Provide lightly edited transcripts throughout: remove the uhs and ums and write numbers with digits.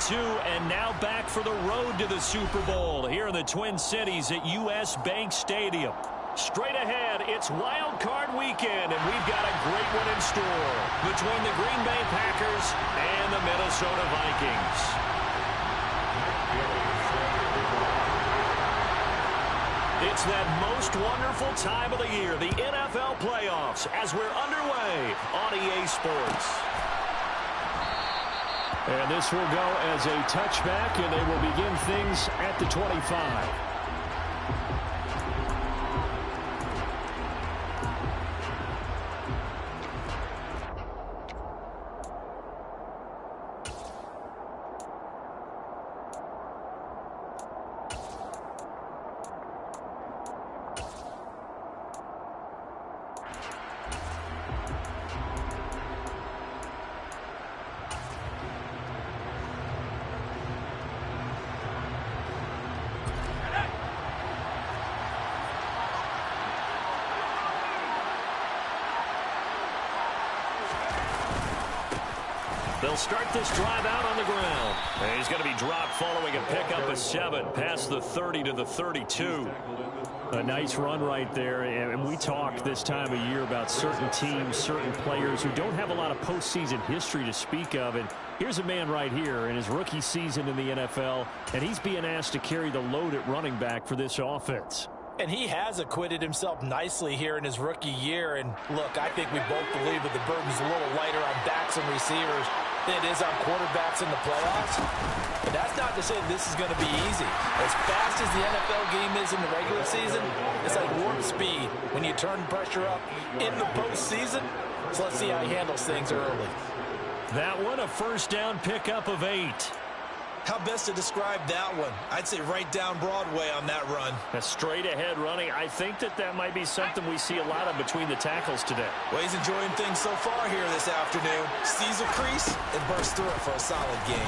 2 and now back for the road to the Super Bowl here in the Twin Cities at U.S. Bank Stadium. Straight ahead, it's Wild Card Weekend, and we've got a great one in store between the Green Bay Packers and the Minnesota Vikings. It's that most wonderful time of the year, the NFL playoffs, as we're underway on EA Sports. And this will go as a touchback, and they will begin things at the 25. They'll start this drive out on the ground. And he's going to be dropped following a pickup of 7 past the 30 to the 32. A nice run right there. And we talk this time of year about certain teams, certain players who don't have a lot of postseason history to speak of. And here's a man right here in his rookie season in the NFL, and he's being asked to carry the load at running back for this offense. And he has acquitted himself nicely here in his rookie year. And look, I think we both believe that the burden's a little lighter on backs and receivers than it is on quarterbacks in the playoffs. But that's not to say this is going to be easy. As fast as the NFL game is in the regular season, it's like warp speed when you turn pressure up in the postseason. So let's see how he handles things early. That one, a first down pickup of 8. How best to describe that one? I'd say right down Broadway on that run. A straight ahead running. I think that might be something we see a lot of between the tackles today. Well, he's enjoying things so far here this afternoon. Sees a crease and bursts through it for a solid gain.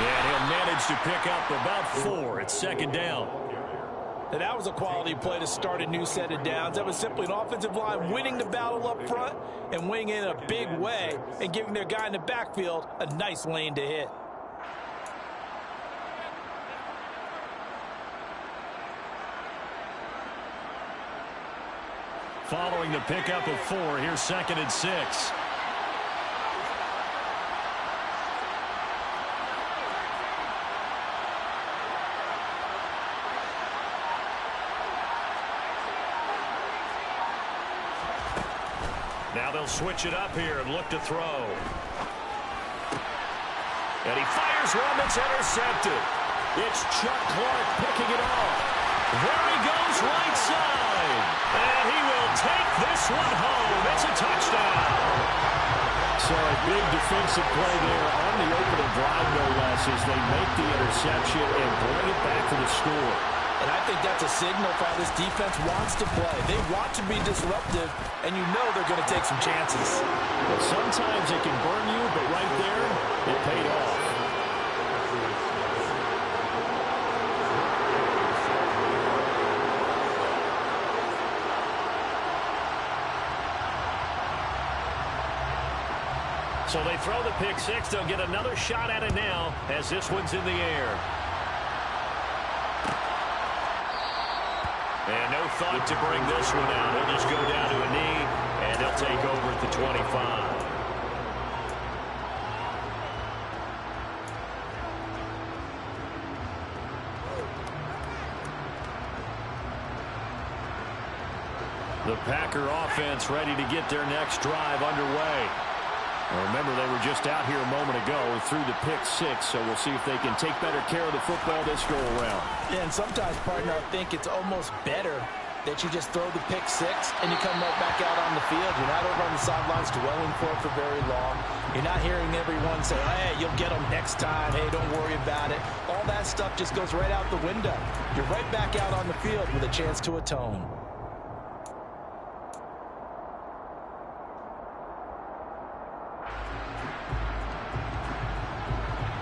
And he'll manage to pick up about 4 at second down. And that was a quality play to start a new set of downs. That was simply an offensive line winning the battle up front and winning in a big way and giving their guy in the backfield a nice lane to hit. Following the pickup of 4, here's 2nd and 6. Now they'll switch it up here and look to throw. And he fires one that's intercepted. It's Chuck Clark picking it off. There he goes right side. And he will take this one home. It's a touchdown. So a big defensive play there on the opening drive, no less, as they make the interception and bring it back for the score. And I think that's a signal for how this defense wants to play. They want to be disruptive, and you know they're going to take some chances. But sometimes it can burn you, but right there, it paid off. So they throw the pick 6. They'll get another shot at it now as this one's in the air. And no thought to bring this one out. He'll just go down to a knee, and they'll take over at the 25. The Packer offense ready to get their next drive underway. Now remember, they were just out here a moment ago through the pick 6, so we'll see if they can take better care of the football this go-around. Yeah, and sometimes, partner, I think it's almost better that you just throw the pick 6 and you come right back out on the field. You're not over on the sidelines dwelling for very long. You're not hearing everyone say, hey, you'll get them next time. Hey, don't worry about it. All that stuff just goes right out the window. You're right back out on the field with a chance to atone.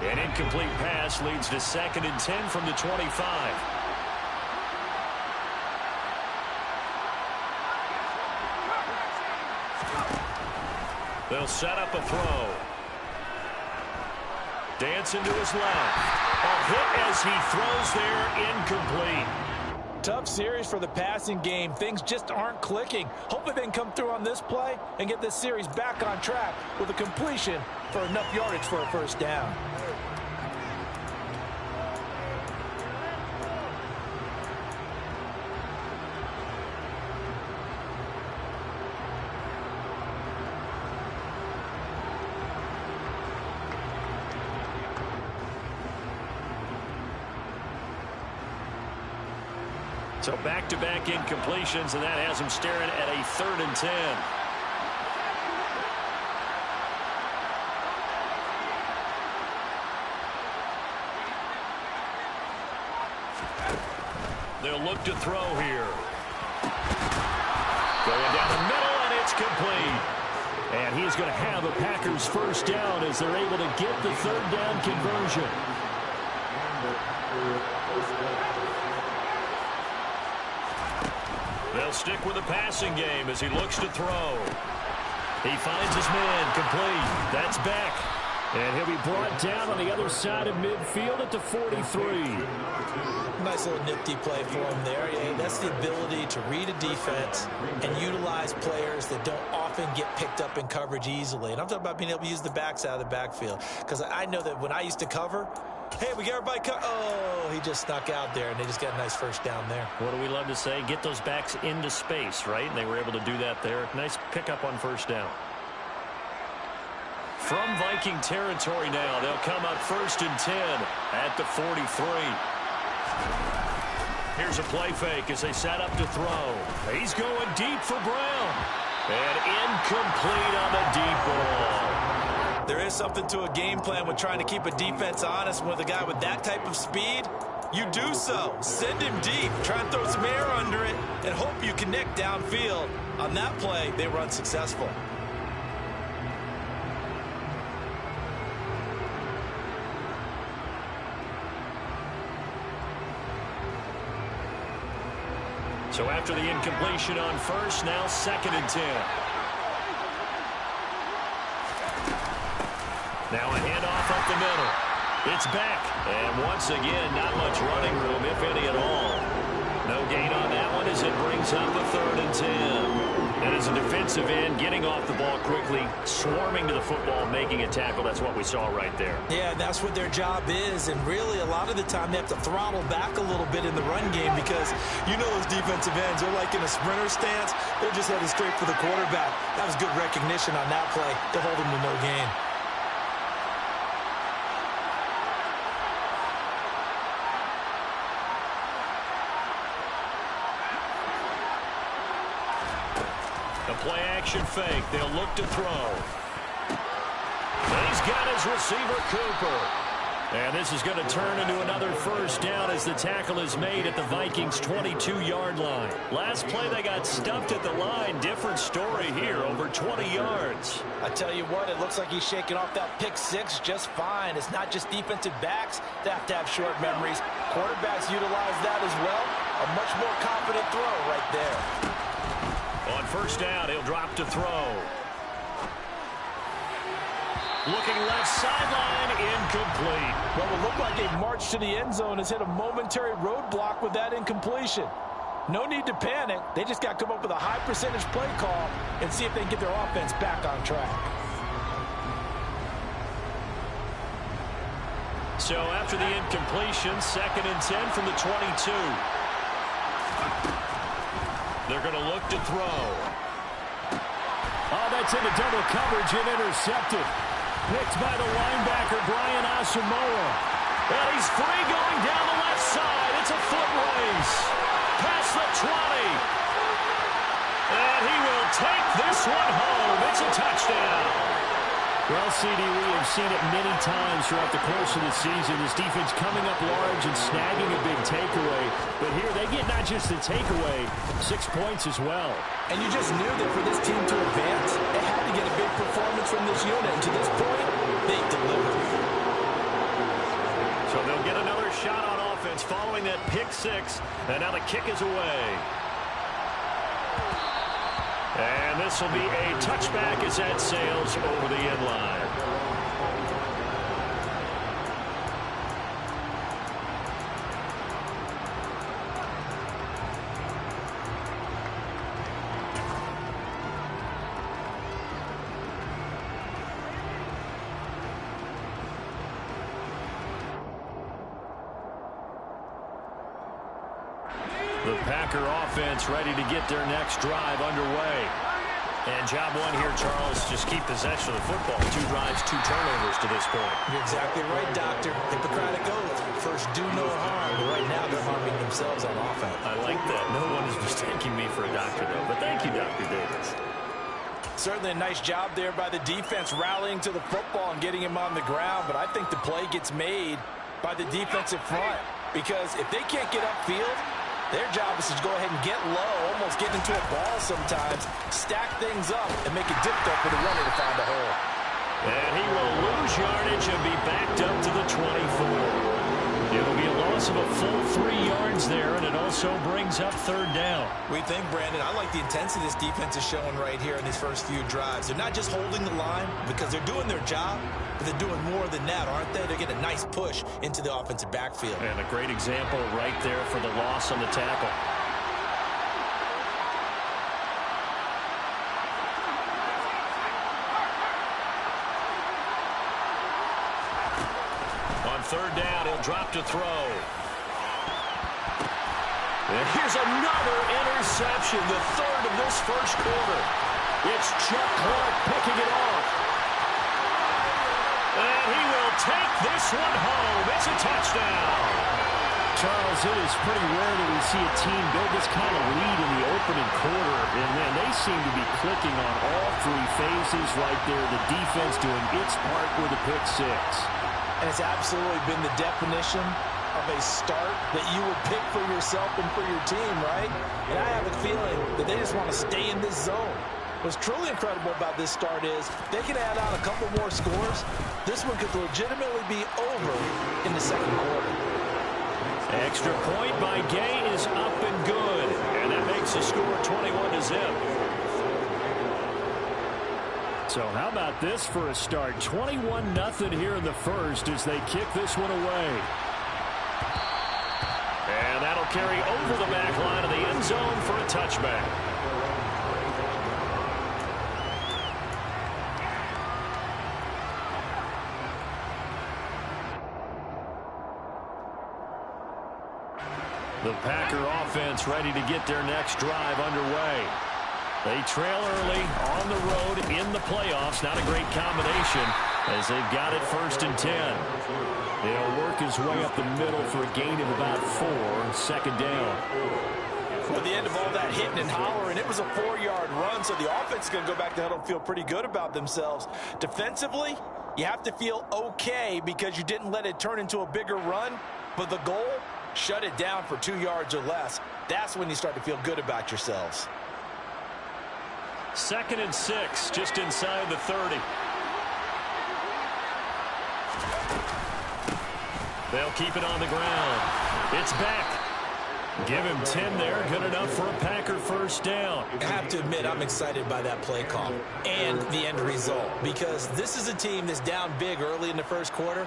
An incomplete pass leads to 2nd and 10 from the 25. They'll set up a throw. Dancing to his left. A hit as he throws there, incomplete. Tough series for the passing game. Things just aren't clicking. Hopefully they can come through on this play and get this series back on track with a completion for enough yardage for a first down. So back-to-back incompletions, and that has him staring at a 3rd and 10. They'll look to throw here. Going down the middle, and it's complete. And he's going to have a Packers first down as they're able to get the 3rd down conversion. They'll stick with the passing game as he looks to throw. He finds his man, complete. That's back. And he'll be brought down on the other side of midfield at the 43. Nice little nifty play for him there. Yeah, that's the ability to read a defense and utilize players that don't often get picked up in coverage easily. And I'm talking about being able to use the backs out of the backfield. Because I know that when I used to cover, hey, we got everybody oh, he just snuck out there, and they just got a nice first down there. What do we love to say? Get those backs into space, right? And they were able to do that there. Nice pickup on first down. From Viking territory now, they'll come up 1st and 10 at the 43. Here's a play fake as they set up to throw. He's going deep for Brown. And incomplete on the deep ball. There is something to a game plan with trying to keep a defense honest. With a guy with that type of speed, you do so. Send him deep. Try and throw some air under it and hope you connect downfield. On that play, they were unsuccessful. So after the incompletion on first, now 2nd and 10. Now a handoff up the middle. It's back. And once again, not much running room, if any at all. No gain on that one as it brings up a 3rd and 10. And as a defensive end, getting off the ball quickly, swarming to the football, making a tackle. That's what we saw right there. Yeah, that's what their job is. And really, a lot of the time, they have to throttle back a little bit in the run game because you know those defensive ends, they're like in a sprinter stance. They're just headed straight for the quarterback. That was good recognition on that play to hold him to no gain. Play action fake. They'll look to throw. He's got his receiver, Cooper. And this is going to turn into another first down as the tackle is made at the Vikings' 22-yard line. Last play, they got stumped at the line. Different story here, over 20 yards. I tell you what, it looks like he's shaking off that pick six just fine. It's not just defensive backs that have to have short memories. Quarterbacks utilize that as well. A much more confident throw right there. On first down, he'll drop to throw. Looking left sideline, incomplete. Well, it looked like a march to the end zone has hit a momentary roadblock with that incompletion. No need to panic. They just got to come up with a high percentage play call and see if they can get their offense back on track. So after the incompletion, 2nd and 10 from the 22. They're going to look to throw. Oh, that's into double coverage and intercepted. Picked by the linebacker, Brian Asamoah. And he's free going down the left side. It's a foot race. Past the 20. And he will take this one home. It's a touchdown. Well, CD, we have seen it many times throughout the course of the season. This defense coming up large and snagging a big takeaway. But here they get not just the takeaway, 6 points as well. And you just knew that for this team to advance, they had to get a big performance from this unit. And to this point, they delivered. So they'll get another shot on offense following that pick six. And now the kick is away. And this will be a touchback as that sails over the end line. Packer offense ready to get their next drive underway. And job one here, Charles, just keep possession of the football. 2 drives, 2 turnovers to this point. You're exactly right, Doctor. Hippocratic oath. First, do no harm. But right now, they're harming themselves on offense. I like that. No one is mistaking me for a doctor, though. But thank you, Dr. Davis. Certainly a nice job there by the defense rallying to the football and getting him on the ground. But I think the play gets made by the defensive front. Because if they can't get upfield, their job is to go ahead and get low, almost get into a ball sometimes, stack things up, and make it difficult for the runner to find a hole. And he will lose yardage and be backed up to the 24. It'll be a loss of a full 3 yards there, and it also brings up 3rd down. We think, Brandon, I like the intensity this defense is showing right here in these first few drives. They're not just holding the line because they're doing their job, but they're doing more than that, aren't they? They're getting a nice push into the offensive backfield. And a great example right there for the loss on the tackle. On 3rd down, he'll drop to throw. And here's another interception, the 3rd of this first quarter. It's Chuck Clark picking it off. And he will take this one home. It's a touchdown. Charles, it is pretty rare that we see a team build this kind of lead in the opening quarter. And, man, they seem to be clicking on all 3 phases right there. The defense doing its part with a pick 6. And it's absolutely been the definition of a start that you would pick for yourself and for your team, right? And I have a feeling that they just want to stay in this zone. What's truly incredible about this start is they can add on a couple more scores. This one could legitimately be over in the 2nd quarter. Extra point by Gay is up and good. And that makes the score 21-0. So how about this for a start? 21-0 here in the first as they kick this one away. And that'll carry over the back line of the end zone for a touchback. The Packer offense ready to get their next drive underway. They trail early on the road in the playoffs. Not a great combination as they've got it 1st and 10. They'll work his way up the middle for a gain of about 4, 2nd down. At the end of all that hitting and hollering, it was a 4-yard run, so the offense is going to go back to huddle and feel pretty good about themselves. Defensively, you have to feel okay because you didn't let it turn into a bigger run, but the goal, shut it down for 2 yards or less. That's when you start to feel good about yourselves. 2nd and 6, just inside the 30. They'll keep it on the ground. It's back. Give him 10 there. Good enough for a Packer 1st down. I have to admit, I'm excited by that play call and the end result because this is a team that's down big early in the 1st quarter,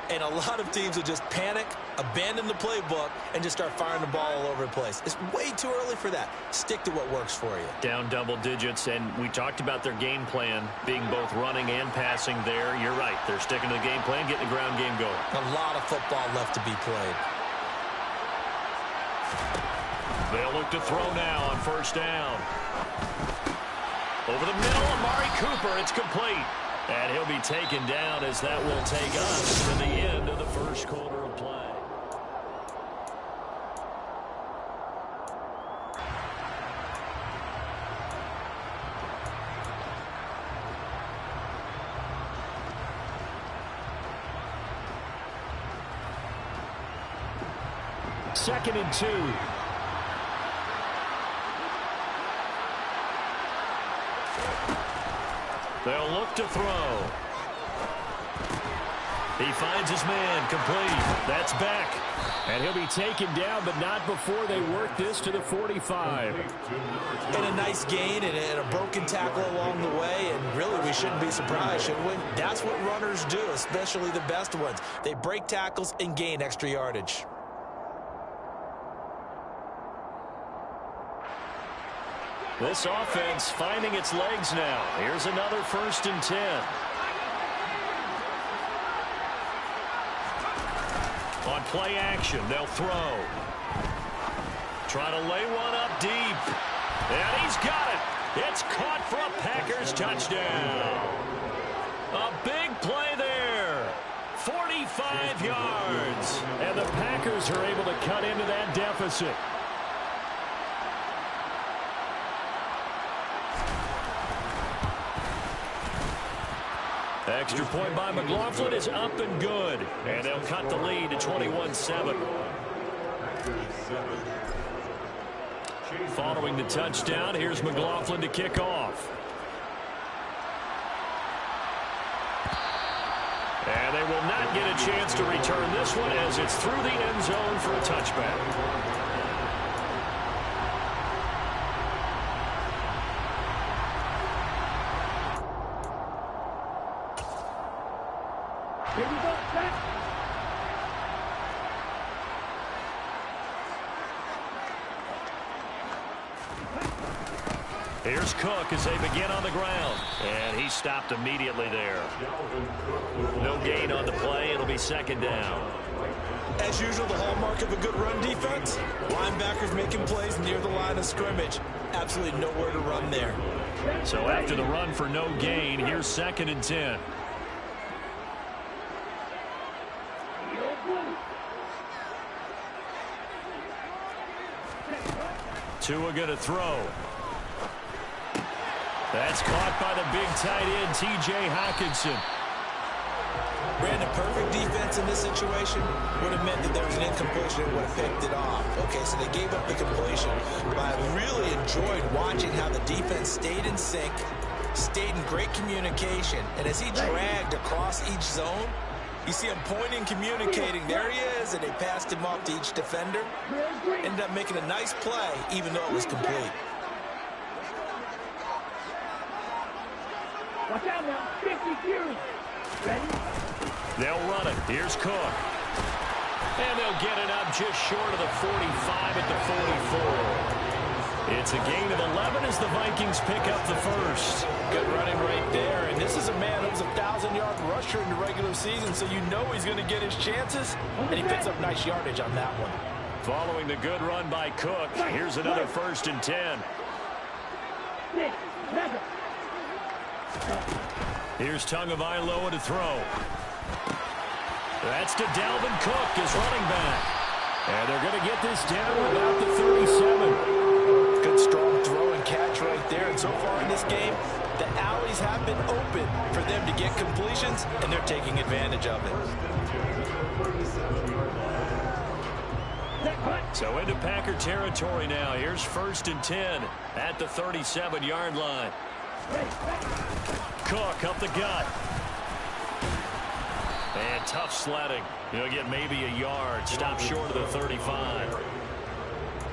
and a lot of teams will just panic, abandon the playbook, and just start firing the ball all over the place. It's way too early for that. Stick to what works for you. Down double digits, and we talked about their game plan being both running and passing there. You're right. They're sticking to the game plan, getting the ground game going. A lot of football left to be played. They'll look to throw now on 1st down. Over the middle, Amari Cooper. It's complete. And he'll be taken down as that will take us to the end of the 1st quarter of play. Second and 2. They'll look to throw. He finds his man, complete. That's back. And he'll be taken down, but not before they work this to the 45. And a nice gain and a broken tackle along the way, and really we shouldn't be surprised, should we? That's what runners do, especially the best ones. They break tackles and gain extra yardage. This offense finding its legs now. Here's another 1st and 10. On play action, they'll throw. Trying to lay one up deep. And he's got it. It's caught for a Packers touchdown. A big play there. 45 yards. And the Packers are able to cut into that deficit. Extra point by McLaughlin is up and good. And they'll cut the lead to 21-7. Following the touchdown, here's McLaughlin to kick off. And they will not get a chance to return this one as it's through the end zone for a touchback. Here's Cook as they begin on the ground. And he stopped immediately there. No gain on the play. It'll be second down. As usual, the hallmark of a good run defense, linebackers making plays near the line of scrimmage. Absolutely nowhere to run there. So after the run for no gain, here's 2nd and 10. Tua going to throw. That's caught by the big tight end, T.J. Hockenson. Brandon, perfect defense in this situation would have meant that there was an incompletion and would have picked it off. Okay, so they gave up the completion. But I really enjoyed watching how the defense stayed in sync, stayed in great communication. And as he dragged across each zone, you see him pointing, communicating. There he is, and they passed him off to each defender. Ended up making a nice play, even though it was complete. Watch out now. 52. Ready? They'll run it. Here's Cook. And they'll get it up just short of the 45 at the 44. It's a gain of 11 as the Vikings pick up the first. Good running right there. And this is a man who's a 1,000-yard rusher in the regular season, so you know he's going to get his chances. And he picks up nice yardage on that one. Following the good run by Cook, here's another 1st and 10. Here's Tagovailoa to throw. That's to Dalvin Cook, his running back. And they're going to get this down to about the 37. Good strong throw and catch right there. And so far in this game, the alleys have been open for them to get completions, and they're taking advantage of it. So into Packer territory now. Here's 1st and 10 at the 37-yard line. Cook up the gut. And tough sledding. He'll get maybe a yard. Stop short of the 35.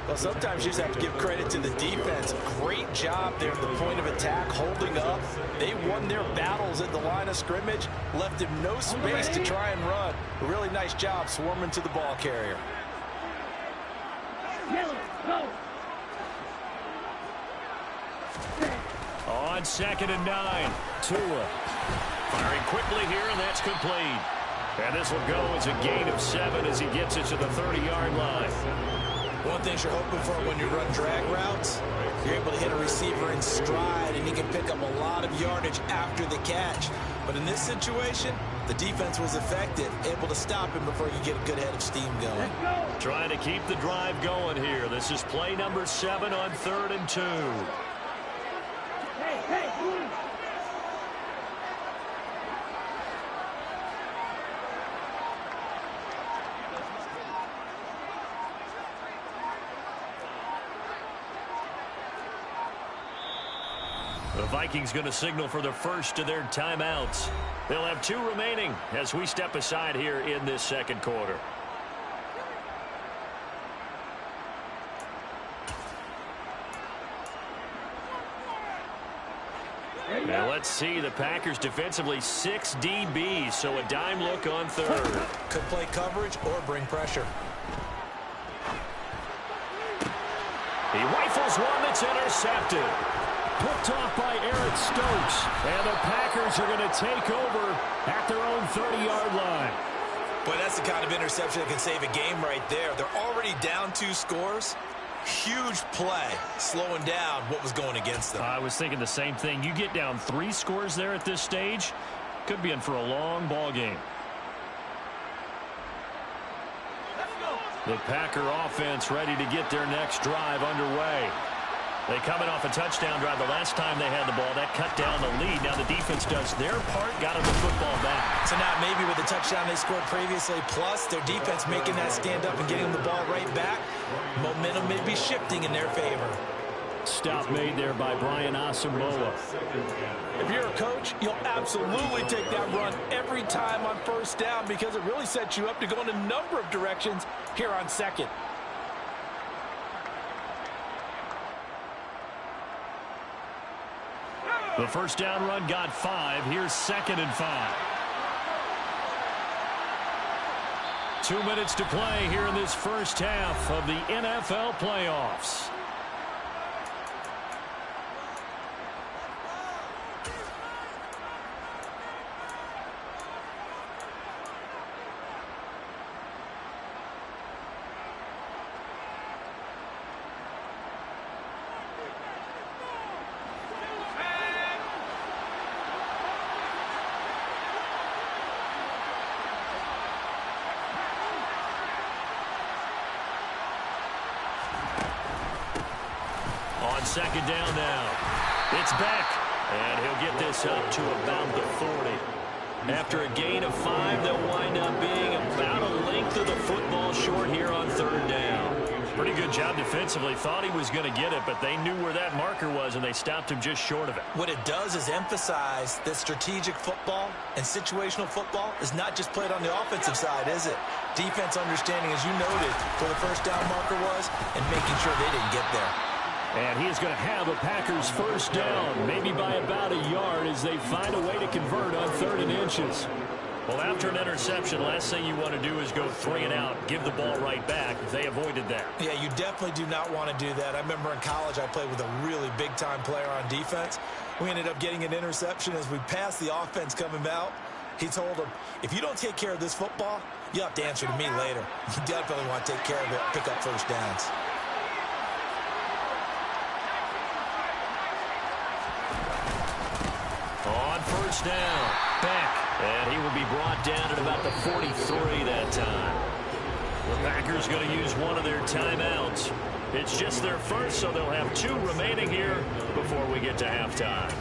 Well, sometimes you just have to give credit to the defense. Great job there at the point of attack, holding up. They won their battles at the line of scrimmage, left him no space to try and run. A really nice job swarming to the ball carrier. On 2nd and 9, Tua firing quickly here, and that's complete. And this will go as a gain of 7 as he gets it to the 30-yard line. One thing you're hoping for when you run drag routes, you're able to hit a receiver in stride, and he can pick up a lot of yardage after the catch. But in this situation, the defense was effective, able to stop him before you get a good head of steam going. Trying to keep the drive going here. This is play number 7 on 3rd and 2. The Vikings going to signal for the first of their timeouts. They'll have 2 remaining as we step aside here in this 2nd quarter. Now let's see, the Packers defensively 6 DBs, so a dime look on 3rd. Could play coverage or bring pressure. He rifles one that's intercepted. Picked off by Eric Stokes. And the Packers are going to take over at their own 30-yard line. Boy, that's the kind of interception that can save a game right there. They're already down 2 scores. Huge play, slowing down what was going against them. I was thinking the same thing. You get down 3 scores there at this stage, could be in for a long ball game. The Packer offense ready to get their next drive underway. They coming off a touchdown drive. The last time they had the ball, that cut down the lead. Now the defense does their part, got them the football back. So now maybe with the touchdown they scored previously, plus their defense making that stand up and getting the ball right back, momentum may be shifting in their favor. Stop made there by Brian Asamoah. If you're a coach, you'll absolutely take that run every time on first down because it really sets you up to go in a number of directions here on second. The first down run got 5. Here's 2nd and 5. 2 minutes to play here in this first half of the NFL playoffs. Second down now. It's back. And he'll get this up to about the 40. After a gain of 5, they'll wind up being about a length of the football short here on 3rd down. Pretty good job defensively. Thought he was going to get it, but they knew where that marker was, and they stopped him just short of it. What it does is emphasize that strategic football and situational football is not just played on the offensive side, is it? Defense understanding, as you noted, where the first down marker was and making sure they didn't get there. And he is going to have a Packers first down, maybe by about a yard as they find a way to convert on 3rd and inches. Well, after an interception, last thing you want to do is go 3 and out, give the ball right back. They avoided that. Yeah, you definitely do not want to do that. I remember in college I played with a really big-time player on defense. We ended up getting an interception as we passed the offense coming out. He told him, if you don't take care of this football, you have to answer to me later. You definitely want to take care of it, pick up first downs. On first down, back, and he will be brought down at about the 43 that time. The Packers going to use one of their timeouts. It's just their first, so they'll have 2 remaining here before we get to halftime.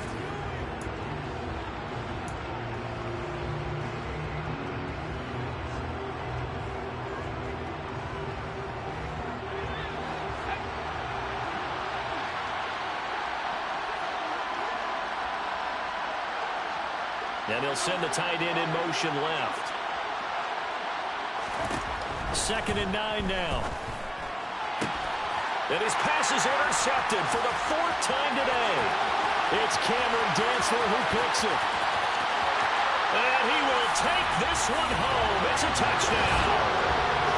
And he'll send the tight end in motion left. 2nd and 9 now. And his pass is intercepted for the 4th time today. It's Cameron Dantzler who picks it. And he will take this one home. It's a touchdown.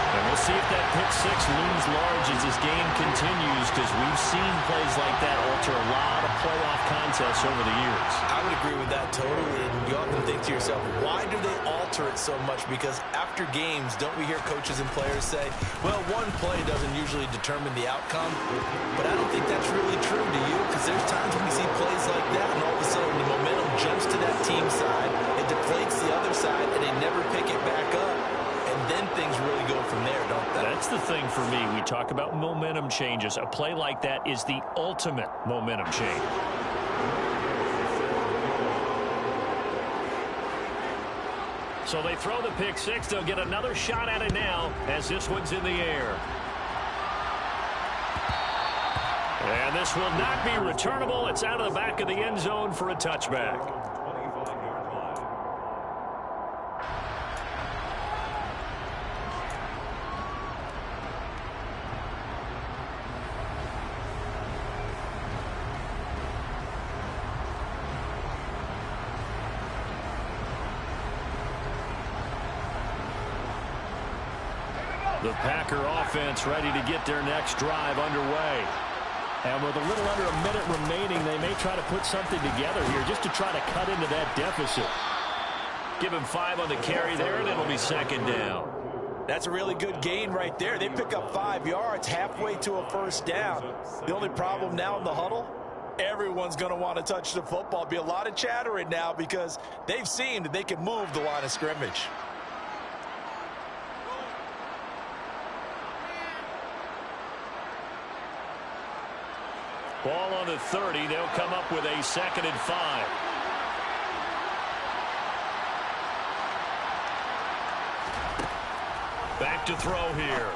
And we'll see if that pick 6 looms large as this game continues, because we've seen plays like that alter a lot of playoff contests over the years. I would agree with that totally. And you often think to yourself, why do they alter it so much? Because after games, don't we hear coaches and players say, well, one play doesn't usually determine the outcome. But I don't think that's really true, do you? Because there's times when we see plays like that, and all of a sudden the momentum jumps to that team side, it deflates the other side, and they never pick it back up. And then things really go from there, don't they? That's the thing for me. We talk about momentum changes. A play like that is the ultimate momentum change. So they throw the pick 6. They'll get another shot at it now as this one's in the air. And this will not be returnable. It's out of the back of the end zone for a touchback. The Packer offense ready to get their next drive underway. And with a little under a minute remaining, they may try to put something together here just to try to cut into that deficit. Give him 5 on the carry there, and it'll be 2nd down. That's a really good gain right there. They pick up 5 yards halfway to a first down. The only problem now in the huddle, everyone's going to want to touch the football. Be a lot of chattering now because they've seen that they can move the line of scrimmage. Ball on the 30. They'll come up with a 2nd and 5. Back to throw here.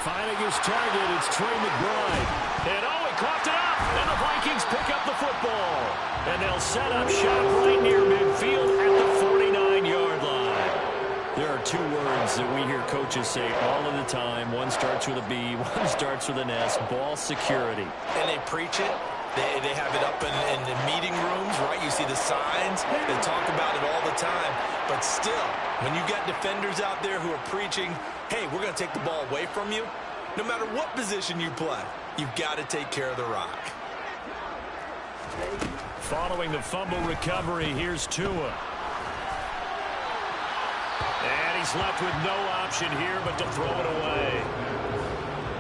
Finding his target, it's Trey McBride. And he coughed it up. And the Vikings pick up the football. And they'll set up shop right near midfield at the 49-yard line. There are 2 words that we hear coaches say all of the time. One starts with a B, one starts with an S. Ball security. And they preach it. They have it up in the meeting rooms, right? You see the signs. They talk about it all the time. But still, when you got defenders out there who are preaching, hey, we're going to take the ball away from you, no matter what position you play, you've got to take care of the rock. Following the fumble recovery, here's Tua. And he's left with no option here but to throw it away.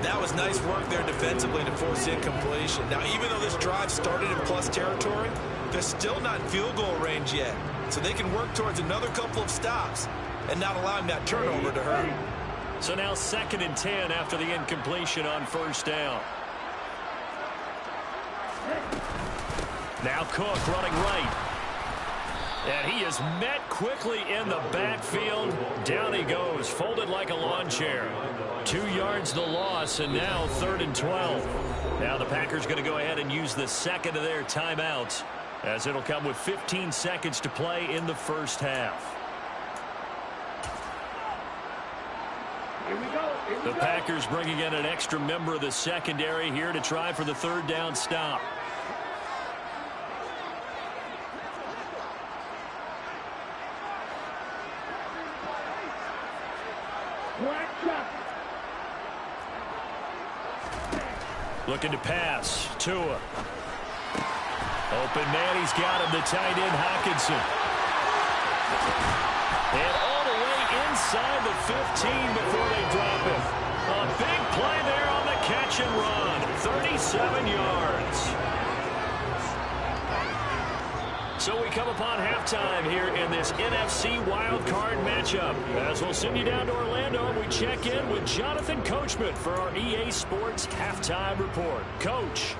That was nice work there defensively to force incompletion. Now, even though this drive started in plus territory, they're still not in field goal range yet. So they can work towards another couple of stops and not allowing that turnover to hurt. So now 2nd and 10 after the incompletion on first down. Now Cook running right. And he is met quickly in the backfield. Down he goes, folded like a lawn chair. 2 yards the loss, and now 3rd and 12. Now the Packers going to go ahead and use the 2nd of their timeouts, as it'll come with 15 seconds to play in the first half. The Packers bringing in an extra member of the secondary here to try for the 3rd down stop. Looking to pass. Tua. Open man, he's got him, the tight end, Hockenson. And all the way inside the 15 before they drop him. A big play there on the catch and run. 37 yards. So we come upon halftime here in this NFC wildcard matchup. As we'll send you down to Orlando, we check in with Jonathan Coachman for our EA Sports Halftime Report. Coach.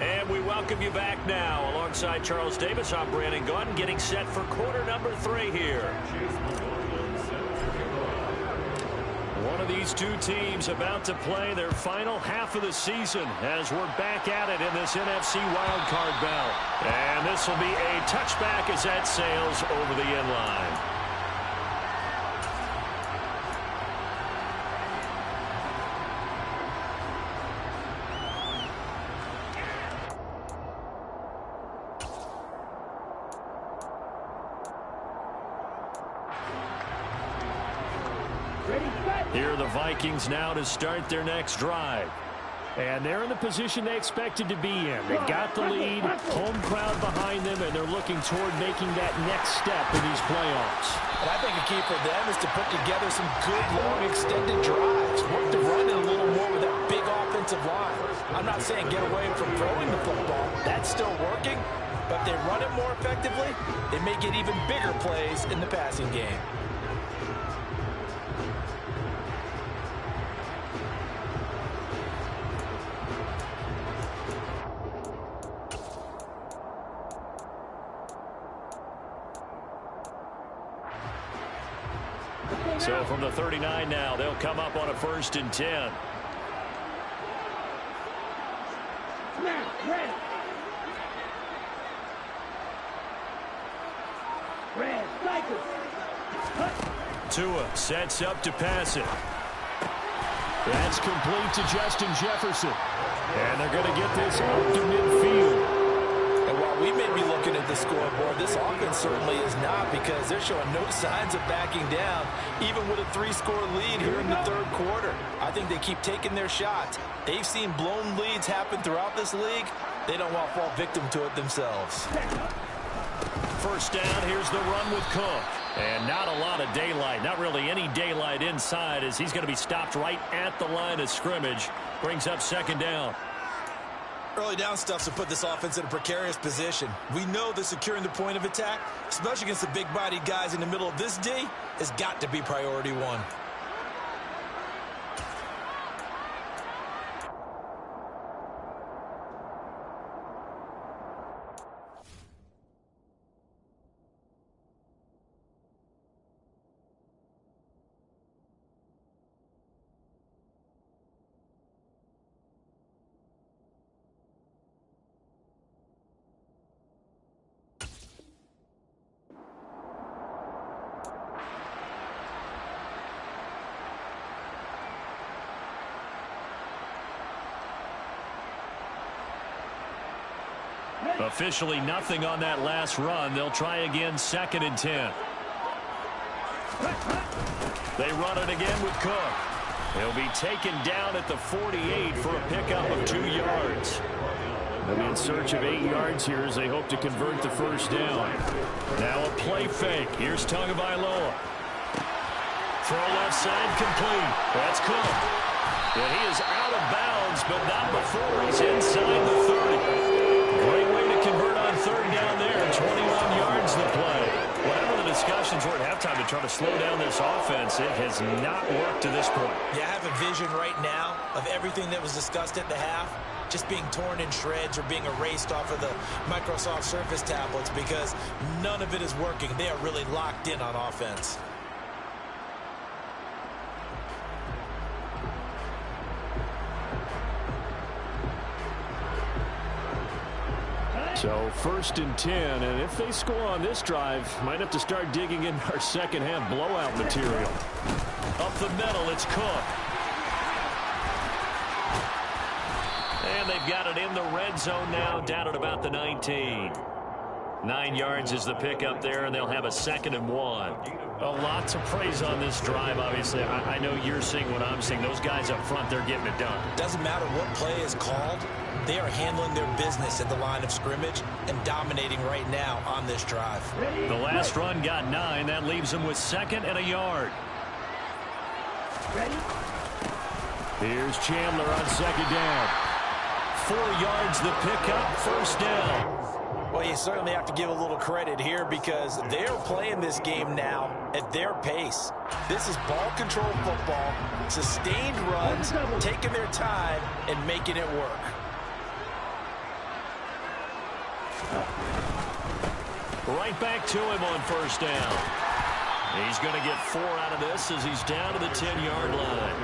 And we welcome you back now. Alongside Charles Davis, I'm Brandon Gunn, getting set for quarter number 3 here. One of these 2 teams about to play their final half of the season as we're back at it in this NFC wildcard bout. And this will be a touchback as that sails over the end line. Here are the Vikings now to start their next drive. And they're in the position they expected to be in. They've got the lead, home crowd behind them, and they're looking toward making that next step in these playoffs. And I think a key for them is to put together some good, long, extended drives. Work the run in a little more with that big offensive line. I'm not saying get away from throwing the football. That's still working. But if they run it more effectively, they may get even bigger plays in the passing game. So from the 39 now, they'll come up on a 1st and 10. Tua sets up to pass it. That's complete to Justin Jefferson. And they're going to get this out to midfield. And while we may be looking at the scoreboard, this this offense certainly is not, because they're showing no signs of backing down, even with a 3-score lead here in the third quarter. I think they keep taking their shots. They've seen blown leads happen throughout this league. They don't want to fall victim to it themselves. First down, here's the run with Cook. And not a lot of daylight, not really any daylight inside, as he's going to be stopped right at the line of scrimmage. Brings up second down. Early down stuffs will put this offense in a precarious position. We know that securing the point of attack, especially against the big-bodied guys in the middle of this D, has got to be priority one. Officially nothing on that last run. They'll try again, 2nd and 10. They run it again with Cook. He'll be taken down at the 48 for a pickup of 2 yards. They'll be in search of 8 yards here as they hope to convert the first down. Now a play fake. Here's Tagovailoa. Throw left side complete. That's Cook. And he is out of bounds, but not before he's inside the 30. Great way to convert on 3rd down there. 21 yards the play. Whatever the discussions were at halftime to try to slow down this offense, it has not worked to this point. Yeah, I have a vision right now of everything that was discussed at the half just being torn in shreds or being erased off of the Microsoft Surface tablets, because none of it is working. They are really locked in on offense. So 1st and 10, and if they score on this drive, might have to start digging in our second half blowout material. Up the middle, it's Cook. And they've got it in the red zone now, down at about the 19. 9 yards is the pickup there, and they'll have a 2nd and 1. A lot to praise on this drive, obviously. I know you're seeing what I'm seeing. Those guys up front, they're getting it done. Doesn't matter what play is called. They are handling their business at the line of scrimmage and dominating right now on this drive. The last run got 9. That leaves them with 2nd and a yard. Here's Chandler on 2nd down. 4 yards the pickup, 1st down. Well, you certainly have to give a little credit here, because they're playing this game now at their pace. This is ball control football, sustained runs, taking their time and making it work. Right back to him on 1st down. He's going to get 4 out of this as he's down to the 10-yard line.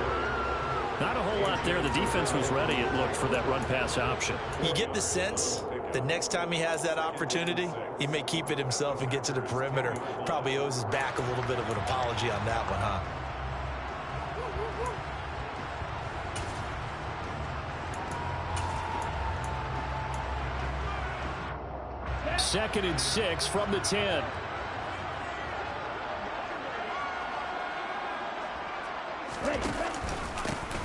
Not a whole lot there. The defense was ready, it looked, for that run-pass option. You get the sense that next time he has that opportunity, he may keep it himself and get to the perimeter. Probably owes his back a little bit of an apology on that one, huh? 2nd and 6 from the 10.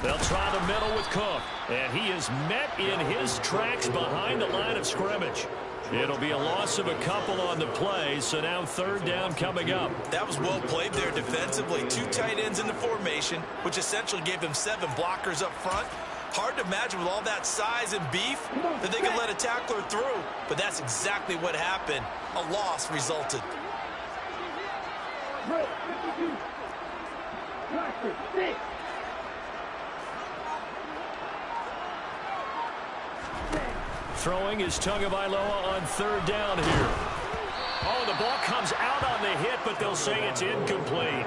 They'll try the middle with Cook, and he is met in his tracks behind the line of scrimmage. It'll be a loss of a couple on the play, so now 3rd down coming up. That was well played there defensively. 2 tight ends in the formation, which essentially gave them 7 blockers up front. Hard to imagine with all that size and beef that they could let a tackler through, but that's exactly what happened. A loss resulted. Throwing is Tagovailoa on 3rd down here. Oh, the ball comes out on the hit, but they'll say it's incomplete.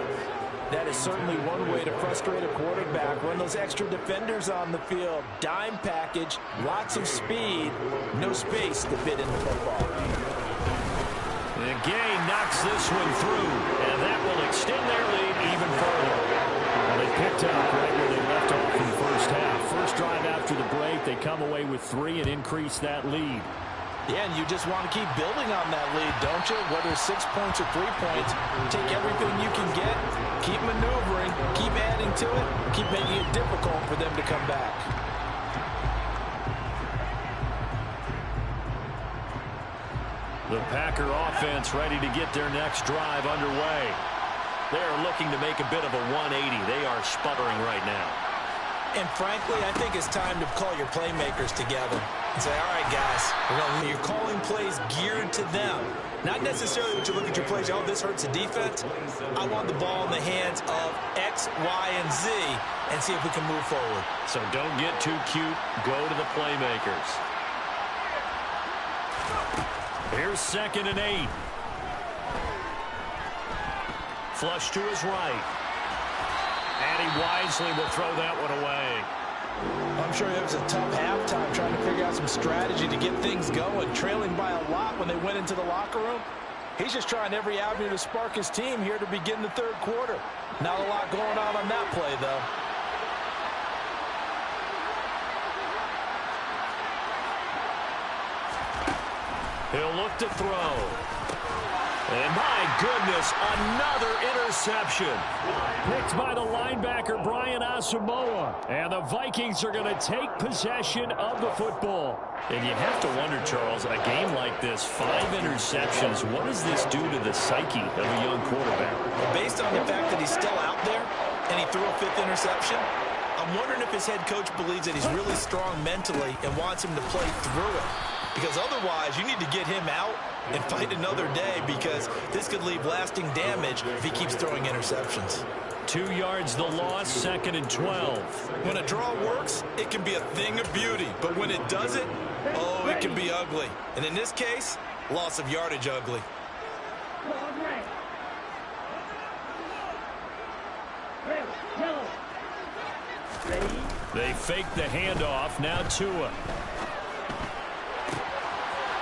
That is certainly one way to frustrate a quarterback. Run those extra defenders on the field. Dime package, lots of speed, no space to fit in the football. And Gay knocks this one through, and that will extend their lead even further. Well, they picked up right where they left off in the first half. First drive after the break, they come away with 3 and increase that lead. Yeah, and you just want to keep building on that lead, don't you? Whether it's 6 points or 3 points, take everything you can get, keep maneuvering, keep adding to it, keep making it difficult for them to come back. The Packer offense ready to get their next drive underway. They're looking to make a bit of a 180. They are sputtering right now. And frankly, I think it's time to call your playmakers together and say, all right, guys, you're calling plays geared to them. Not necessarily what you look at your plays, oh, this hurts the defense. I want the ball in the hands of X, Y, and Z and see if we can move forward. So don't get too cute. Go to the playmakers. Here's 2nd and 8. Flush to his right. And he wisely will throw that one away. I'm sure it was a tough halftime trying to figure out some strategy to get things going, trailing by a lot when they went into the locker room. He's just trying every avenue to spark his team here to begin the 3rd quarter. Not a lot going on that play, though. He'll look to throw. And my goodness, another interception. Picked by the linebacker, Brian Asamoah. And the Vikings are going to take possession of the football. And you have to wonder, Charles, a game like this, 5 interceptions, what does this do to the psyche of a young quarterback? Based on the fact that he's still out there and he threw a 5th interception, I'm wondering if his head coach believes that he's really strong mentally and wants him to play through it. Because otherwise, you need to get him out and fight another day, because this could leave lasting damage if he keeps throwing interceptions. 2 yards the loss, 2nd and 12. When a draw works, it can be a thing of beauty. But when it doesn't, oh, it can be ugly. And in this case, loss of yardage ugly. They fake the handoff. Now Tua.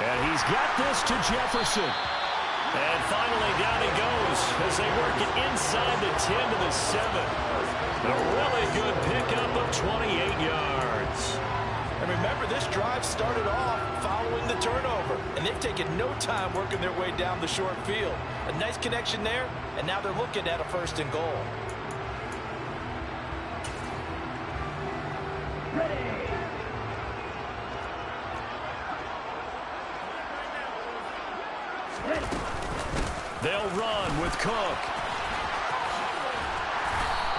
And he's got this to Jefferson. And finally down he goes as they work it inside the 10 to the 7. A really good pickup of 28 yards. And remember, this drive started off following the turnover, and they've taken no time working their way down the short field. A nice connection there, and now they're looking at a 1st and goal. They'll run with Cook.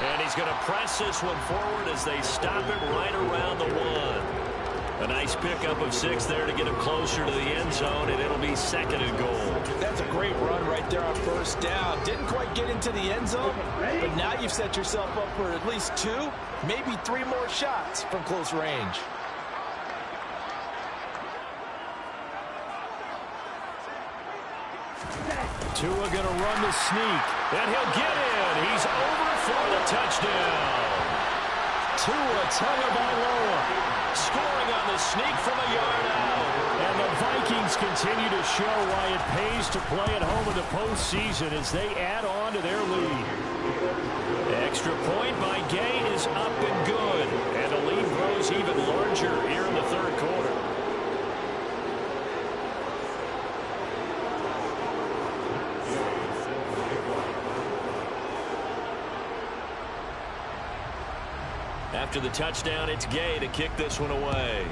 And he's going to press this one forward as they stop it right around the 1. A nice pickup of 6 there to get him closer to the end zone, and it'll be 2nd and goal. That's a great run right there on 1st down. Didn't quite get into the end zone, but now you've set yourself up for at least 2, maybe 3 more shots from close range. Tua going to run the sneak. And he'll get in. He's over for the touchdown. Tua Tagovailoa Scoring on the sneak from a yard out. And the Vikings continue to show why it pays to play at home in the postseason as they add on to their lead. Extra point by Gay is up and good. And the lead grows even larger here in the 3rd quarter. After the touchdown, it's Gay to kick this one away.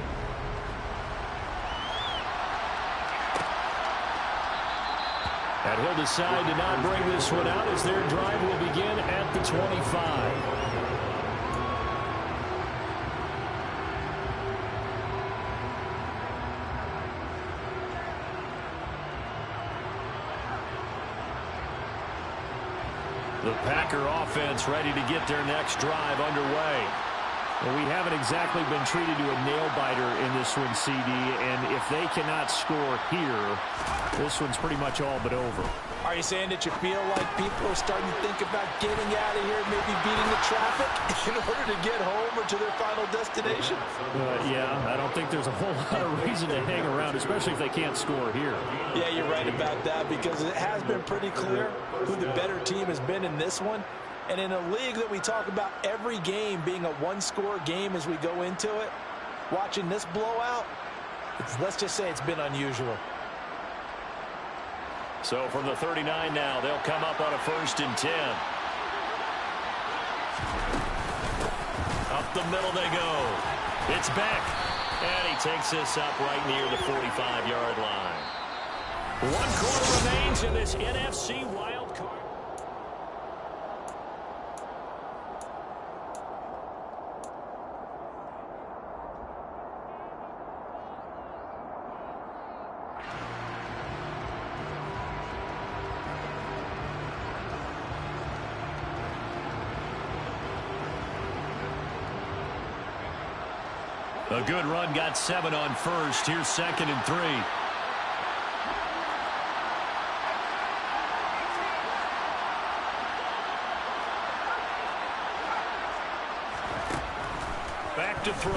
And he'll decide to not bring this one out as their drive will begin at the 25. The Packer offense ready to get their next drive underway. Well, we haven't exactly been treated to a nail-biter in this one, CD, and if they cannot score here, this one's pretty much all but over. Are you saying that you feel like people are starting to think about getting out of here, maybe beating the traffic in order to get home or to their final destination? Yeah, I don't think there's a whole lot of reason to hang around, especially if they can't score here. Yeah, you're right about that, because it has been pretty clear who the better team has been in this one. And in a league that we talk about every game being a one-score game as we go into it, watching this blowout, Let's just say it's been unusual. So from the 39 now, they'll come up on a 1st and 10. Up the middle they go. It's back. And he takes this up right near the 45-yard line. 1 quarter remains in this NFC wild card. A good run, got 7 on 1st. Here's 2nd and 3. Back to throw.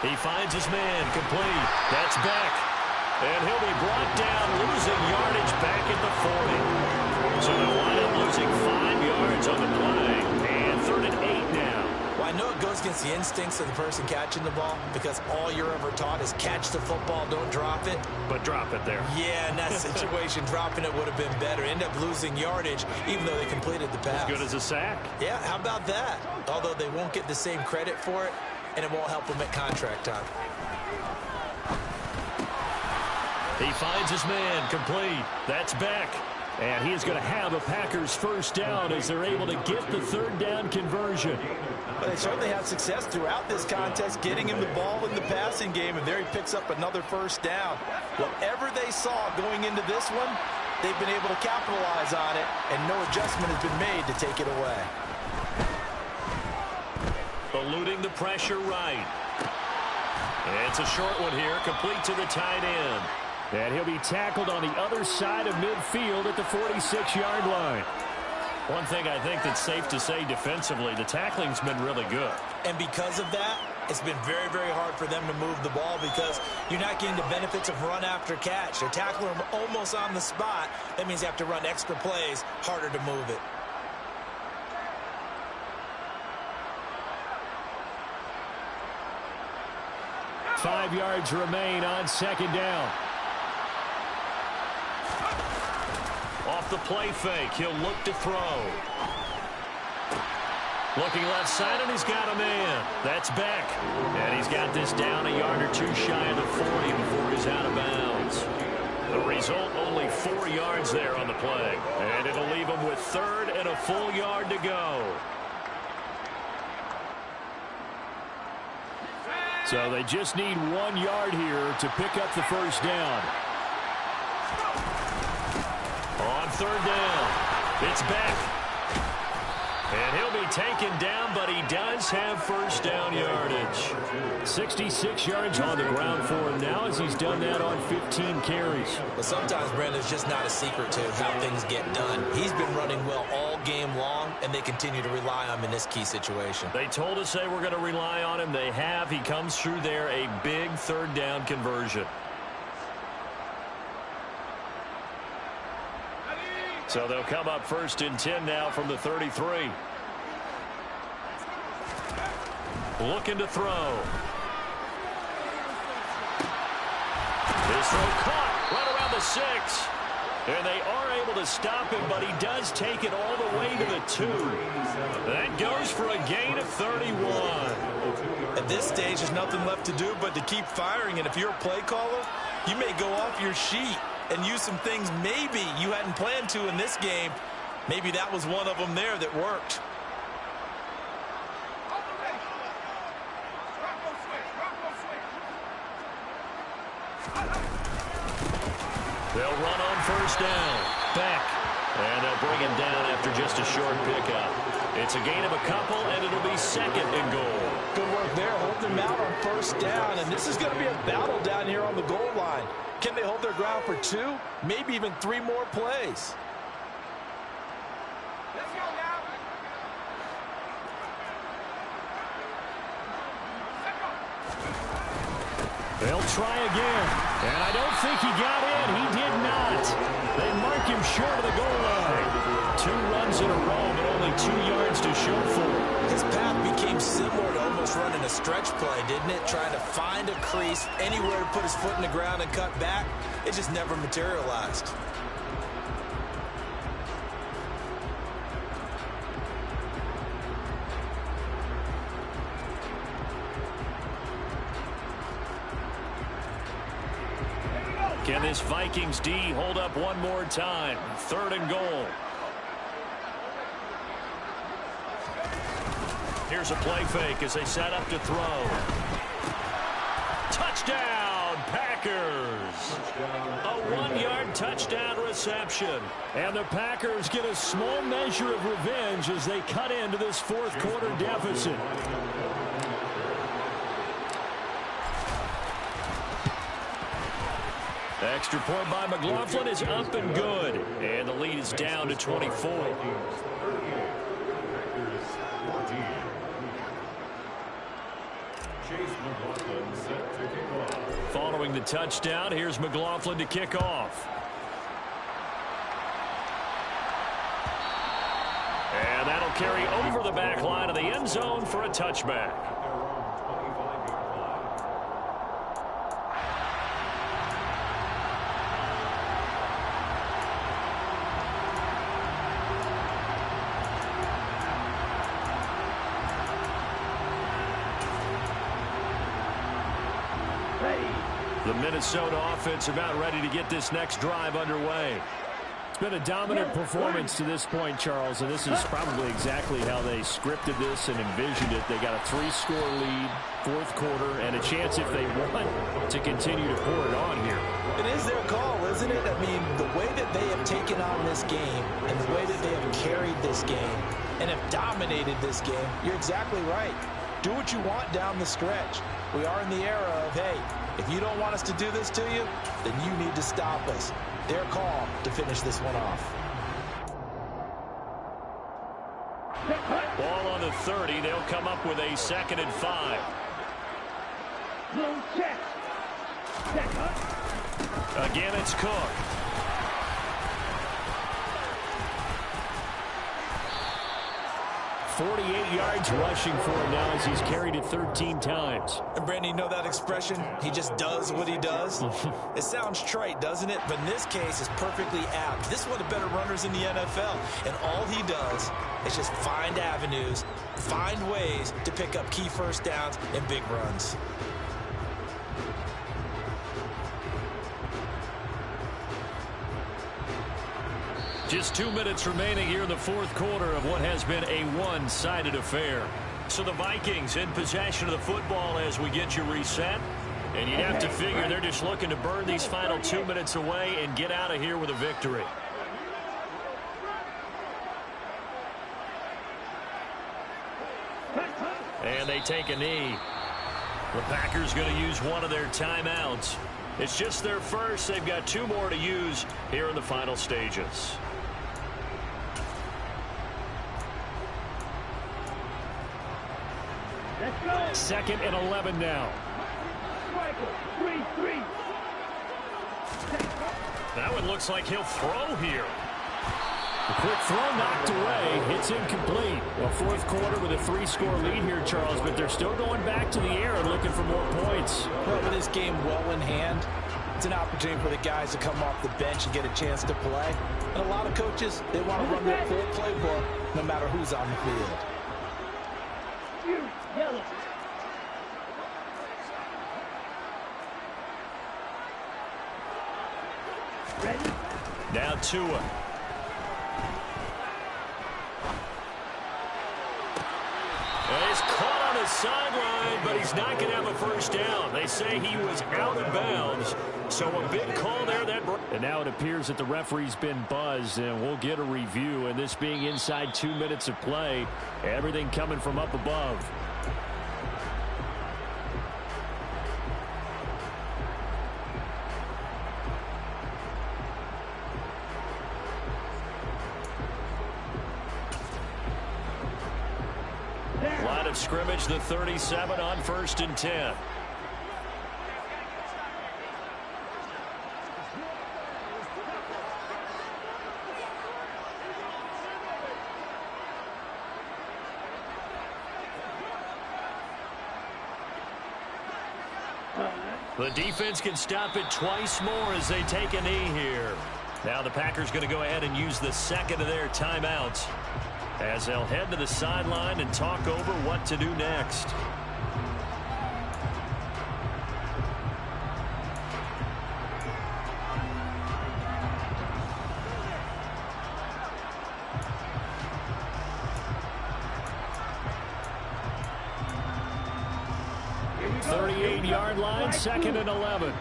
He finds his man, complete. That's back. And he'll be brought down, losing yardage back at the 40. So they'll wind up losing 5 yards on the play. And 3rd and 8 now. Well, I know it goes against the instincts of the person catching the ball because all you're ever taught is catch the football, don't drop it. But drop it there. Yeah, in that situation, dropping it would have been better. End up losing yardage even though they completed the pass. As good as a sack. Yeah, how about that? Although they won't get the same credit for it, and it won't help them at contract time. He finds his man, complete. That's back. And he is going to have a Packers 1st down as they're able to get the 3rd down conversion. But they certainly had success throughout this contest, getting him the ball in the passing game, and there he picks up another 1st down. Whatever they saw going into this one, they've been able to capitalize on it, and no adjustment has been made to take it away. Eluding the pressure right. And it's a short one here, complete to the tight end. And he'll be tackled on the other side of midfield at the 46-yard line. One thing I think that's safe to say defensively, the tackling's been really good. And because of that, it's been very, very hard for them to move the ball because you're not getting the benefits of run after catch. They're tackling them almost on the spot. That means you have to run extra plays, harder to move it. Five yards remain on 2nd down. Off the play fake, he'll look to throw. Looking left side, and he's got a man. That's back. And he's got this down a yard or 2 shy of the 40 before he's out of bounds. The result, only 4 yards there on the play. And it'll leave him with 3rd and a full yard to go. So they just need 1 yard here to pick up the 1st down. On 3rd down, it's back. And he'll be taken down, but he does have 1st down yardage. 66 yards on the ground for him now as he's done that on 15 carries. But sometimes, Brandon, it's just not a secret to how things get done. He's been running well all game long, and they continue to rely on him in this key situation. They told us they were going to rely on him. They have. He comes through there, a big 3rd down conversion. So they'll come up 1st and 10 now from the 33. Looking to throw. His throw caught right around the 6. And they are able to stop him, but he does take it all the way to the 2. That goes for a gain of 31. At this stage, there's nothing left to do but to keep firing. And if you're a play caller, you may go off your sheet and use some things maybe you hadn't planned to in this game. Maybe that was one of them there that worked. They'll run on 1st down. Back. And they'll bring him down after just a short pickup. It's a gain of a couple, and it'll be 2nd and goal. Good work there. Hold them out on 1st down. And this is going to be a battle down here on the goal line. Can they hold their ground for 2, maybe even 3 more plays? Let's go now. They'll try again. And I don't think he got in. He did not. They mark him short of the goal line. 2 runs in a row, but only 2 yards to show for it. His path became similar to almost running a stretch play, didn't it? Trying to find a crease, anywhere to put his foot in the ground and cut back. It just never materialized. Can this Vikings D hold up one more time? 3rd and goal. Here's a play fake as they set up to throw. Touchdown, Packers. A 1-yard touchdown reception. And the Packers get a small measure of revenge as they cut into this 4th quarter deficit. The extra point by McLaughlin is up and good. And the lead is down to 24. Following the touchdown, here's McLaughlin to kick off. And that'll carry over the back line of the end zone for a touchback. The Minnesota offense about ready to get this next drive underway. It's been a dominant performance to this point, Charles, and this is probably exactly how they scripted this and envisioned it. They got a 3-score lead, 4th quarter, and a chance if they want to continue to pour it on here. It is their call, isn't it? I mean, the way that they have taken on this game and the way that they have carried this game and have dominated this game, you're exactly right. Do what you want down the stretch. We are in the era of, hey, if you don't want us to do this to you, then you need to stop us. Their call to finish this one off. Ball on the 30. They'll come up with a 2nd and 5. Check. Again, it's Cook. 48 yards rushing for him now as he's carried it 13 times. And Brandon, you know that expression? He just does what he does. It sounds trite, doesn't it? But in this case, it's perfectly apt. This is one of the better runners in the NFL. And all he does is just find avenues, find ways to pick up key first downs and big runs. Just 2 minutes remaining here in the 4th quarter of what has been a one-sided affair. So the Vikings in possession of the football as we get you reset. And you'd have to figure they're just looking to burn these final 2 minutes away and get out of here with a victory. And they take a knee. The Packers going to use one of their timeouts. It's just their first. They've got 2 more to use here in the final stages. Let's go. 2nd and 11 now. 3-3. That one looks like he'll throw here. The quick throw knocked away. It's incomplete. Well, 4th quarter with a 3-score lead here, Charles, but they're still going back to the air and looking for more points. Well, with this game well in hand, it's an opportunity for the guys to come off the bench and get a chance to play. And a lot of coaches, they want to run their full playbook no matter who's on the field. Yellow. Ready? Now Tua. He's caught on the sideline, but he's not going to have a first down. They say he was out of bounds, so a big call there. And now it appears that the referee's been buzzed, and we'll get a review. And this being inside 2 minutes of play, everything coming from up above. Line of scrimmage, the 37 on 1st and 10. The defense can stop it twice more as they take a knee here. Now the Packers going to go ahead and use the second of their timeouts as they'll head to the sideline and talk over what to do next. Yard line, 2nd and 11.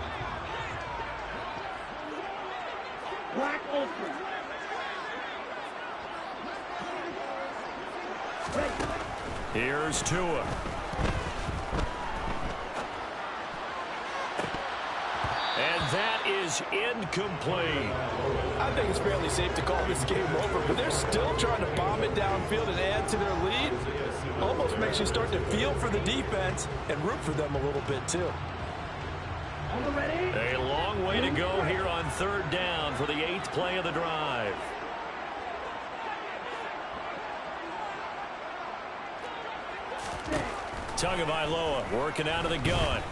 Black open. Here's Tua. And that is incomplete. I think it's fairly safe to call this game over, but they're still trying to bomb it downfield and add to their lead. Almost makes you start to feel for the defense and root for them a little bit too. A long way to go here on 3rd down for the 8th play of the drive. Tagovailoa working out of the gun.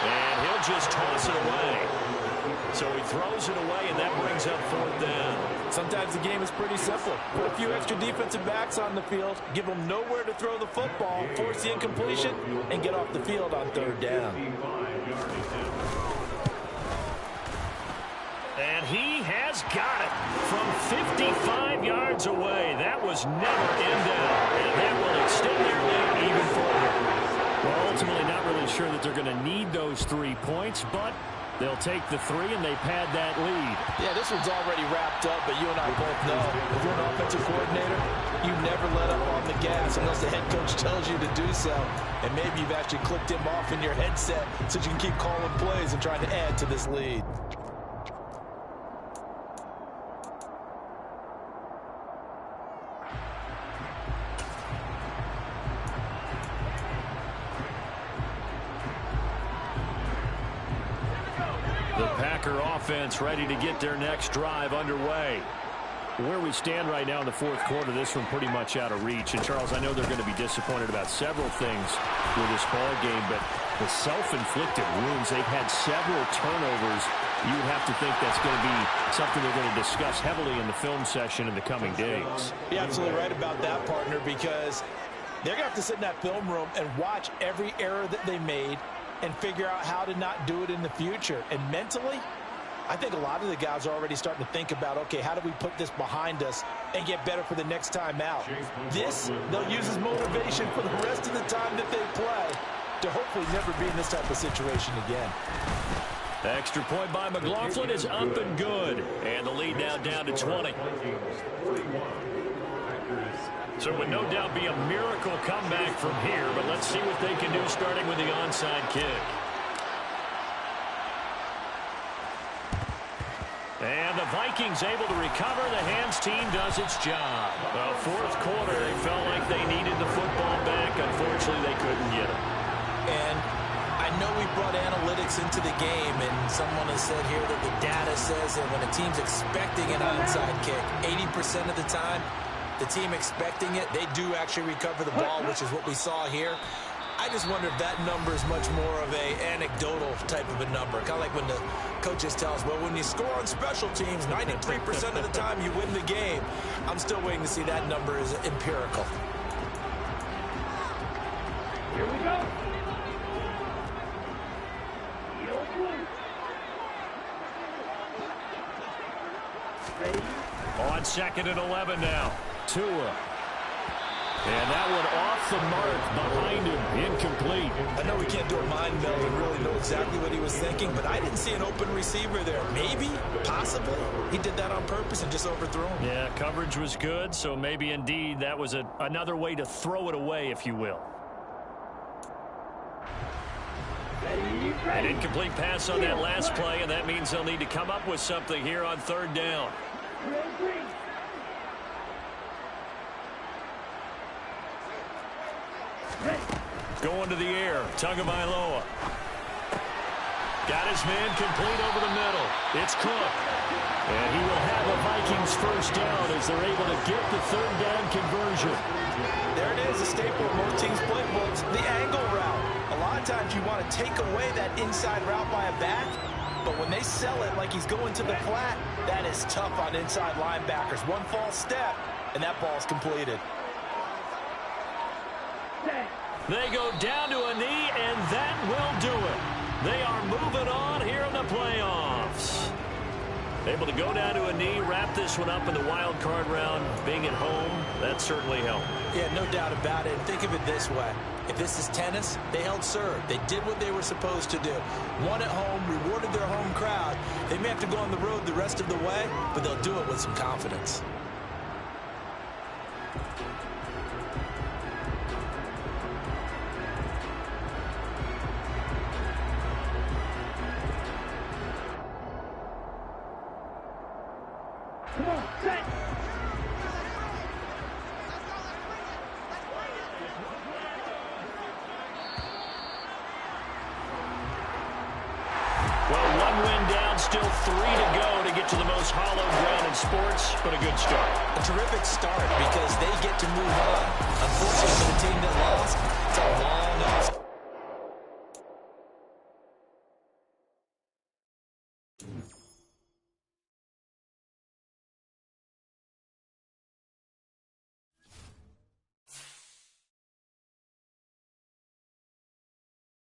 And he'll just toss it away. So he throws it away, and that brings up 4th down. Sometimes the game is pretty simple. Put a few extra defensive backs on the field, give them nowhere to throw the football, force the incompletion, and get off the field on 3rd down. And he has got it from 55 yards away. That was never in doubt, and that will extend their lead even further. Well, ultimately not really sure that they're going to need those 3 points, but they'll take the 3 and they pad that lead. Yeah, this one's already wrapped up, but you and I both know if you're an offensive coordinator, you never let up on the gas unless the head coach tells you to do so. And maybe you've actually clicked him off in your headset so you can keep calling plays and trying to add to this lead. The Packer offense ready to get their next drive underway. Where we stand right now in the 4th quarter, this one pretty much out of reach. And, Charles, I know they're going to be disappointed about several things with this ball game, but the self-inflicted wounds, they've had several turnovers. You would have to think that's going to be something they're going to discuss heavily in the film session in the coming days. You're absolutely right about that, partner, because they're going to have to sit in that film room and watch every error that they made and figure out how to not do it in the future. And mentally, I think a lot of the guys are already starting to think about, okay, how do we put this behind us and get better for the next time out? This, they'll use as motivation for the rest of the time that they play to hopefully never be in this type of situation again. Extra point by McLaughlin is up and good. And the lead now down to 20. So it would no doubt be a miracle comeback from here, but let's see what they can do starting with the onside kick. And the Vikings able to recover. The hands team does its job. The 4th quarter, they felt like they needed the football back. Unfortunately, they couldn't get it. And I know we brought analytics into the game, and someone has said here that the data says that when a team's expecting an onside kick, 80% of the time, the team expecting it, they do actually recover the ball, which is what we saw here. I just wonder if that number is much more of a anecdotal type of a number. Kind of like when the coaches tell us, well, when you score on special teams, 93% of the time you win the game. I'm still waiting to see that number is empirical. Here we go. On 2nd and 11 now. Tua. And that one off the mark behind him. Incomplete. I know we can't do a mind meld and really know exactly what he was thinking, but I didn't see an open receiver there. Maybe, possibly, he did that on purpose and just overthrew him. Yeah, coverage was good, so maybe indeed that was another way to throw it away, if you will. An incomplete pass on that last play, and that means they'll need to come up with something here on 3rd down. Going to the air, Tagovailoa. Got his man complete over the middle. It's Cook. And he will have a Vikings 1st down as they're able to get the 3rd down conversion. There it is, a staple of most teams' playbooks. concept, you want to take away that inside route by a back, but when they sell it like he's going to the flat, that is tough on inside linebackers. One false step, and that ball's completed. They go down to a knee, and that will do it. They are moving on here in the playoffs. Able to go down to a knee, wrap this one up in the wild card round. Being at home, that certainly helped. Yeah, no doubt about it. Think of it this way. If this is tennis, they held serve. They did what they were supposed to do. Won at home, rewarded their home crowd. They may have to go on the road the rest of the way, but they'll do it with some confidence. Come on, set. Well, one win down, still 3 to go to get to the most hallowed ground in sports, but a good start. A terrific start because they get to move on. Unfortunately for the team that lost, it's a long